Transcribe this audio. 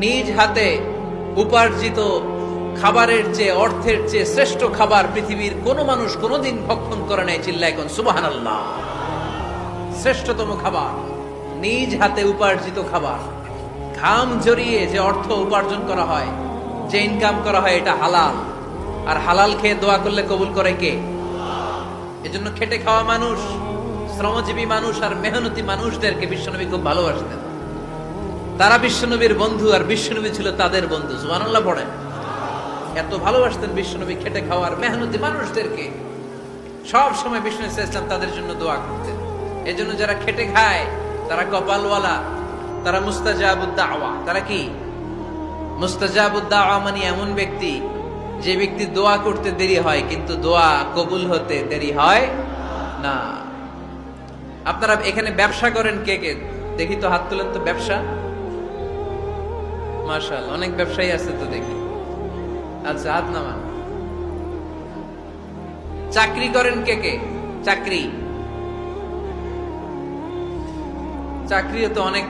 নিজ হাতে উপার্জিত খাবারের চেয়ে, অর্থের চেয়ে শ্রেষ্ঠ খাবার পৃথিবীর কোন মানুষ কোনদিন ভক্ষণ করে নাই। চিল্লায় কোন সুবহানাল্লাহ। শ্রেষ্ঠতম খাবার, নিজ হাতে উপার্জিত খাবার, ঘাম ঝরিয়ে যে অর্থ উপার্জন করা হয়, যে ইনকাম করা হয়, এটা হালাল। আর হালাল খেয়ে দোয়া করলে কবুল করে কে? এজন্য খেটে খাওয়া মানুষ, শ্রমজীবী মানুষ আর মেহনতি মানুষদেরকে বিশ্বনবী খুব ভালোবাসতেন। তারা বিশ্বনবীর বন্ধু, আর বিশ্বনবী ছিল তাদের বন্ধু। সুবহানাল্লাহ পড়েন। এত ভালোবাসতেন বিশ্বনবী খেটে খাওয়ার মেহনতি মানুষদেরকে। সব সময় বিশ্বনবী সাল্লাল্লাহু আলাইহি ওয়াসাল্লাম তাদের জন্য দোয়া করতেন। এজন্য যারা খেটে খায় তারা কপালওয়ালা, তারা মুস্তাজাবুদ দাওয়া। তারা কি? মুস্তাজাবুদ দাওয়া মানে এমন ব্যক্তি যে ব্যক্তি দোয়া করতে দেরি হয় কিন্তু দোয়া কবুল হতে দেরি হয় না। আপনারা এখানে ব্যবসা করেন কে কে? দেখি তো, হাত তুলেন তো। ব্যবসা, মাশাআল্লাহ, অনেক ব্যবসায়ী আছে তো দেখি। আচ্ছা, হাত নামান। চাকরি করেন কে কে? চাকরিও তো অনেক